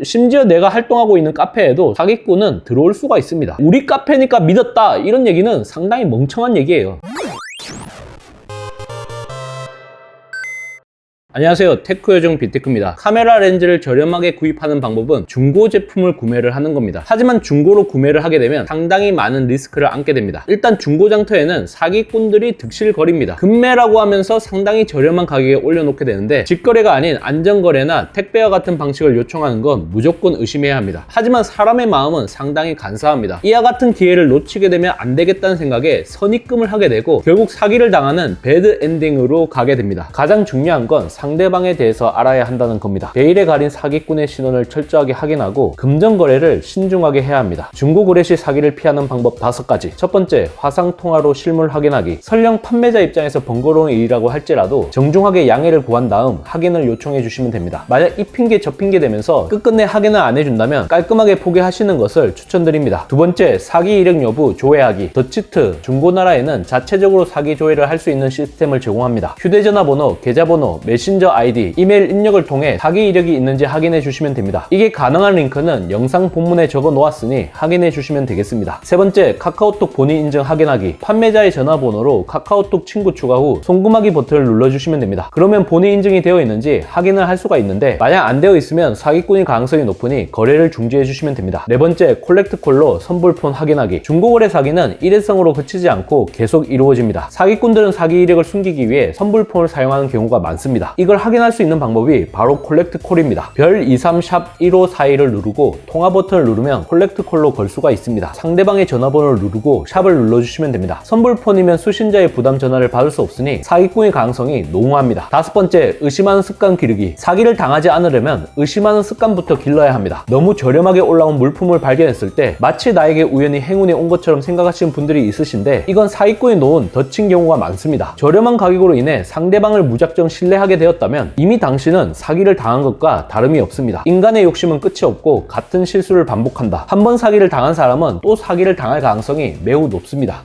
심지어 내가 활동하고 있는 카페에도 사기꾼은 들어올 수가 있습니다. 우리 카페니까 믿었다, 이런 얘기는 상당히 멍청한 얘기예요. 안녕하세요, 테크요정 빅테크입니다. 카메라 렌즈를 저렴하게 구입하는 방법은 중고 제품을 구매를 하는 겁니다. 하지만 중고로 구매를 하게 되면 상당히 많은 리스크를 안게 됩니다. 일단 중고 장터에는 사기꾼들이 득실거립니다. 급매라고 하면서 상당히 저렴한 가격에 올려놓게 되는데, 직거래가 아닌 안전거래나 택배와 같은 방식을 요청하는 건 무조건 의심해야 합니다. 하지만 사람의 마음은 상당히 간사합니다. 이와 같은 기회를 놓치게 되면 안 되겠다는 생각에 선입금을 하게 되고 결국 사기를 당하는 배드 엔딩으로 가게 됩니다. 가장 중요한 건 상대방에 대해서 알아야 한다는 겁니다. 베일에 가린 사기꾼의 신원을 철저하게 확인하고 금전거래를 신중하게 해야 합니다. 중고거래 시 사기를 피하는 방법 5가지. 첫 번째, 화상통화로 실물 확인하기. 설령 판매자 입장에서 번거로운 일이라고 할지라도 정중하게 양해를 구한 다음 확인을 요청해 주시면 됩니다. 만약 이 핑계 저 핑계 되면서 끝끝내 확인을 안 해준다면 깔끔하게 포기하시는 것을 추천드립니다. 두 번째, 사기 이력 여부 조회하기. 더치트, 중고나라에는 자체적으로 사기 조회를 할 수 있는 시스템을 제공합니다. 휴대전화 번호, 계좌번호, 메신저 아이디, 이메일 입력을 통해 사기 이력이 있는지 확인해 주시면 됩니다. 이게 가능한 링크는 영상 본문에 적어 놓았으니 확인해 주시면 되겠습니다. 세 번째, 카카오톡 본인 인증 확인하기. 판매자의 전화번호로 카카오톡 친구 추가 후 송금하기 버튼을 눌러주시면 됩니다. 그러면 본인 인증이 되어 있는지 확인을 할 수가 있는데, 만약 안 되어 있으면 사기꾼일 가능성이 높으니 거래를 중지해 주시면 됩니다. 네 번째, 콜렉트콜로 선불폰 확인하기. 중고거래 사기는 일회성으로 그치지 않고 계속 이루어집니다. 사기꾼들은 사기 이력을 숨기기 위해 선불폰을 사용하는 경우가 많습니다. 이걸 확인할 수 있는 방법이 바로 콜렉트콜입니다. 별 23샵 1542를 누르고 통화 버튼을 누르면 콜렉트콜로 걸 수가 있습니다. 상대방의 전화번호를 누르고 샵을 눌러주시면 됩니다. 선불폰이면 수신자의 부담 전화를 받을 수 없으니 사기꾼의 가능성이 농후합니다. 다섯 번째, 의심하는 습관 기르기. 사기를 당하지 않으려면 의심하는 습관부터 길러야 합니다. 너무 저렴하게 올라온 물품을 발견했을 때 마치 나에게 우연히 행운이 온 것처럼 생각하시는 분들이 있으신데, 이건 사기꾼이 놓은 덫인 경우가 많습니다. 저렴한 가격으로 인해 상대방을 무작정 신뢰하게 되었다면 이미 당신은 사기를 당한 것과 다름이 없습니다. 인간의 욕심은 끝이 없고 같은 실수를 반복한다. 한 번 사기를 당한 사람은 또 사기를 당할 가능성이 매우 높습니다.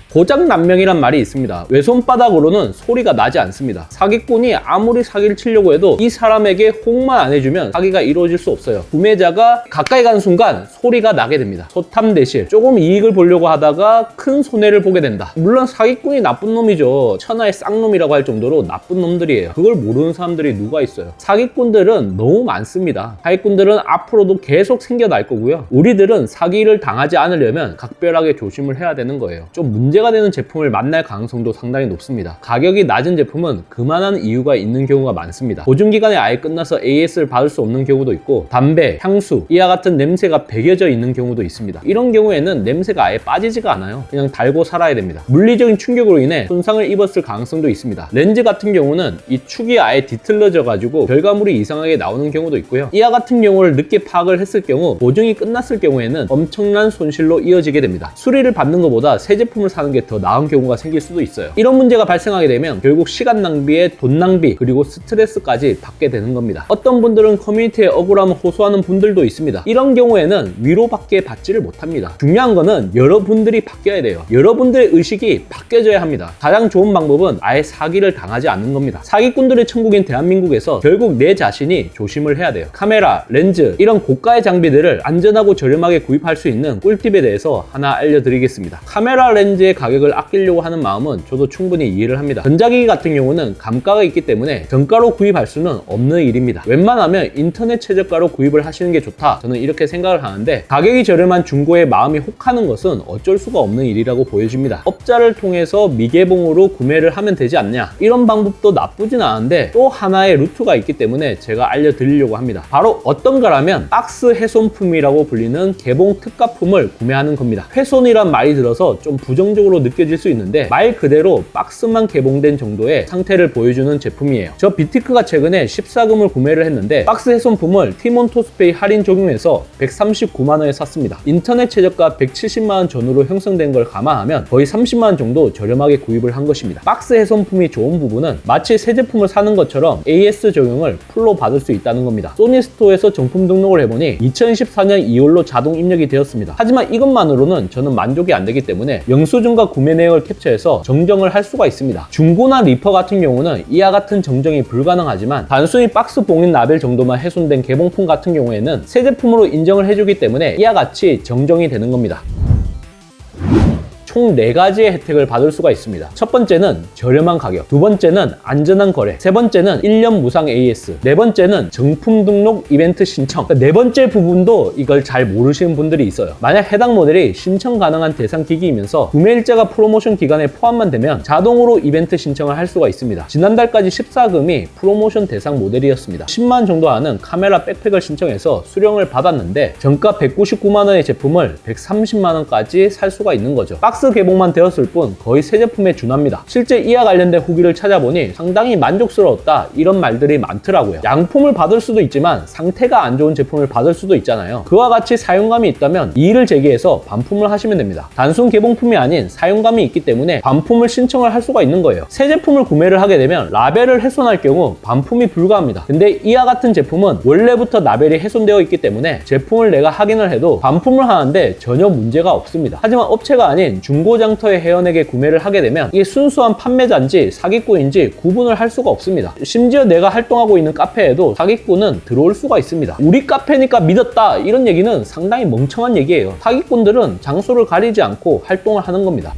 고장난명이란 말이 있습니다. 왼손바닥으로는 소리가 나지 않습니다. 사기꾼이 아무리 사기를 치려고 해도 이 사람에게 호응만 안 해주면 사기가 이루어질 수 없어요. 구매자가 가까이 가는 순간 소리가 나게 됩니다. 소탐대실, 조금 이익을 보려고 하다가 큰 손해를 보게 된다. 물론 사기꾼이 나쁜 놈이죠. 천하의 쌍놈이라고 할 정도로 나쁜 놈들이에요. 그걸 모르는 사람들이 누가 있어요. 사기꾼들은 너무 많습니다. 사기꾼들은 앞으로도 계속 생겨날 거고요. 우리들은 사기를 당하지 않으려면 각별하게 조심을 해야 되는 거예요. 좀 문제가 되는 제품을 만날 가능성도 상당히 높습니다. 가격이 낮은 제품은 그만한 이유가 있는 경우가 많습니다. 보증기간이 아예 끝나서 AS를 받을 수 없는 경우도 있고, 담배, 향수, 이와 같은 냄새가 배겨져 있는 경우도 있습니다. 이런 경우에는 냄새가 아예 빠지지가 않아요. 그냥 달고 살아야 됩니다. 물리적인 충격으로 인해 손상을 입었을 가능성도 있습니다. 렌즈 같은 경우는 이 축이 아예 뒤틀려져 가지고 결과물이 이상하게 나오는 경우도 있고요. 이와 같은 경우를 늦게 파악을 했을 경우, 보증이 끝났을 경우에는 엄청난 손실로 이어지게 됩니다. 수리를 받는 것보다 새 제품을 사는 게 더 나은 경우가 생길 수도 있어요. 이런 문제가 발생하게 되면 결국 시간 낭비에 돈 낭비, 그리고 스트레스까지 받게 되는 겁니다. 어떤 분들은 커뮤니티에 억울함을 호소하는 분들도 있습니다. 이런 경우에는 위로밖에 받지를 못합니다. 중요한 거는 여러분들이 바뀌어야 돼요. 여러분들의 의식이 바뀌어져야 합니다. 가장 좋은 방법은 아예 사기를 당하지 않는 겁니다. 사기꾼들의 천국인 대한민국에서 결국 내 자신이 조심을 해야 돼요. 카메라, 렌즈, 이런 고가의 장비들을 안전하고 저렴하게 구입할 수 있는 꿀팁에 대해서 하나 알려드리겠습니다. 카메라 렌즈의 가격을 아끼려고 하는 마음은 저도 충분히 이해를 합니다. 전자기기 같은 경우는 감가가 있기 때문에 정가로 구입할 수는 없는 일입니다. 웬만하면 인터넷 최저가로 구입을 하시는 게 좋다, 저는 이렇게 생각을 하는데, 가격이 저렴한 중고에 마음이 혹하는 것은 어쩔 수가 없는 일이라고 보여집니다. 업자를 통해서 미개봉으로 구매를 하면 되지 않냐, 이런 방법도 나쁘진 않은데 또 하나의 루트가 있기 때문에 제가 알려드리려고 합니다. 바로 어떤가라면 박스 훼손품이라고 불리는 개봉 특가품을 구매하는 겁니다. 훼손이란 말이 들어서 좀 부정적으로 느껴질 수 있는데, 말 그대로 박스만 개봉된 정도의 상태를 보여주는 제품이에요. 저 빅테크가 최근에 14금을 구매를 했는데 박스 훼손품을 티몬토스페이 할인 적용해서 139만원에 샀습니다. 인터넷 최저가 170만원 전후로 형성된 걸 감안하면 거의 30만원 정도 저렴하게 구입을 한 것입니다. 박스 훼손품이 좋은 부분은 마치 새 제품을 사는 것처럼 AS 적용을 풀로 받을 수 있다는 겁니다. 소니 스토어에서 정품 등록을 해보니 2024년 2월로 자동 입력이 되었습니다. 하지만 이것만으로는 저는 만족이 안 되기 때문에 영수증 사용과 구매 내역을 캡처해서 정정을 할 수가 있습니다. 중고나 리퍼 같은 경우는 이와 같은 정정이 불가능하지만 단순히 박스 봉인 라벨 정도만 훼손된 개봉품 같은 경우에는 새 제품으로 인정을 해주기 때문에 이와 같이 정정이 되는 겁니다. 총 4가지의 혜택을 받을 수가 있습니다. 첫 번째는 저렴한 가격, 두 번째는 안전한 거래, 세 번째는 1년 무상 AS, 네 번째는 정품 등록 이벤트 신청. 네 번째 부분도 이걸 잘 모르시는 분들이 있어요. 만약 해당 모델이 신청 가능한 대상 기기이면서 구매일자가 프로모션 기간에 포함만 되면 자동으로 이벤트 신청을 할 수가 있습니다. 지난달까지 14금이 프로모션 대상 모델이었습니다. 10만 정도 하는 카메라 백팩을 신청해서 수령을 받았는데 정가 199만원의 제품을 130만원까지 살 수가 있는 거죠. 박스 개봉만 되었을 뿐 거의 새 제품에 준합니다. 실제 이와 관련된 후기를 찾아보니 상당히 만족스러웠다 이런 말들이 많더라고요. 양품을 받을 수도 있지만 상태가 안 좋은 제품을 받을 수도 있잖아요. 그와 같이 사용감이 있다면 이의를 제기해서 반품을 하시면 됩니다. 단순 개봉품이 아닌 사용감이 있기 때문에 반품을 신청을 할 수가 있는 거예요. 새 제품을 구매를 하게 되면 라벨을 훼손할 경우 반품이 불가합니다. 근데 이와 같은 제품은 원래부터 라벨이 훼손되어 있기 때문에 제품을 내가 확인을 해도 반품을 하는데 전혀 문제가 없습니다. 하지만 업체가 아닌 중고장터의 회원에게 구매를 하게 되면 이게 순수한 판매자인지 사기꾼인지 구분을 할 수가 없습니다. 심지어 내가 활동하고 있는 카페에도 사기꾼은 들어올 수가 있습니다. 우리 카페니까 믿었다 이런 얘기는 상당히 멍청한 얘기예요. 사기꾼들은 장소를 가리지 않고 활동을 하는 겁니다.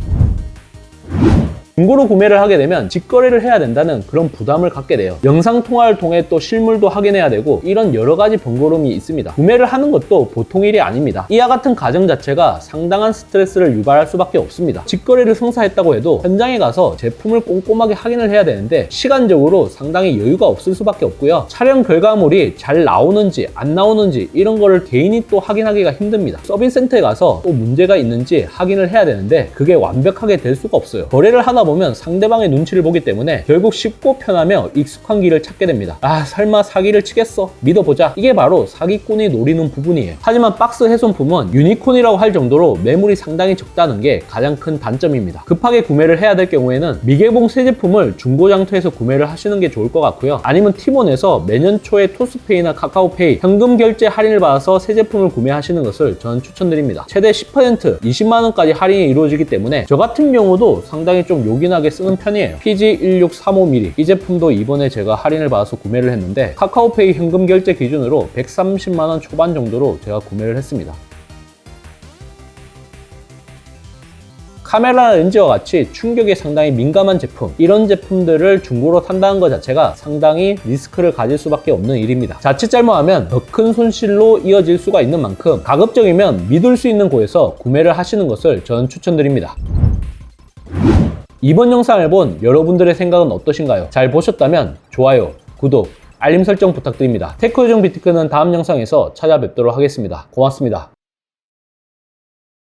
중고로 구매를 하게 되면 직거래를 해야 된다는 그런 부담을 갖게 돼요. 영상통화를 통해 또 실물도 확인해야 되고 이런 여러 가지 번거로움이 있습니다. 구매를 하는 것도 보통 일이 아닙니다. 이와 같은 과정 자체가 상당한 스트레스를 유발할 수밖에 없습니다. 직거래를 성사했다고 해도 현장에 가서 제품을 꼼꼼하게 확인을 해야 되는데 시간적으로 상당히 여유가 없을 수밖에 없고요. 촬영 결과물이 잘 나오는지 안 나오는지 이런 거를 개인이 또 확인하기가 힘듭니다. 서비스 센터에 가서 또 문제가 있는지 확인을 해야 되는데 그게 완벽하게 될 수가 없어요. 거래를 하다 보면 상대방의 눈치를 보기 때문에 결국 쉽고 편하며 익숙한 길을 찾게 됩니다. 아, 설마 사기를 치겠어? 믿어보자. 이게 바로 사기꾼이 노리는 부분이에요. 하지만 박스 훼손품은 유니콘이라고 할 정도로 매물이 상당히 적다는 게 가장 큰 단점입니다. 급하게 구매를 해야 될 경우에는 미개봉 새 제품을 중고장터에서 구매를 하시는 게 좋을 것 같고요. 아니면 티몬에서 매년 초에 토스페이나 카카오페이 현금 결제 할인을 받아서 새 제품을 구매하시는 것을 저는 추천드립니다. 최대 10%, 20만원까지 할인이 이루어지기 때문에 저 같은 경우도 상당히 좀 요긴하게 쓰는 편이에요. PG1635mm 이 제품도 이번에 제가 할인을 받아서 구매를 했는데 카카오페이 현금 결제 기준으로 130만원 초반 정도로 제가 구매를 했습니다. 카메라 렌즈와 같이 충격에 상당히 민감한 제품, 이런 제품들을 중고로 산다는 것 자체가 상당히 리스크를 가질 수밖에 없는 일입니다. 자칫 잘못하면 더 큰 손실로 이어질 수가 있는 만큼 가급적이면 믿을 수 있는 곳에서 구매를 하시는 것을 저는 추천드립니다. 이번 영상을 본 여러분들의 생각은 어떠신가요? 잘 보셨다면 좋아요, 구독, 알림 설정 부탁드립니다. 테크요정 비트코인은 다음 영상에서 찾아뵙도록 하겠습니다. 고맙습니다.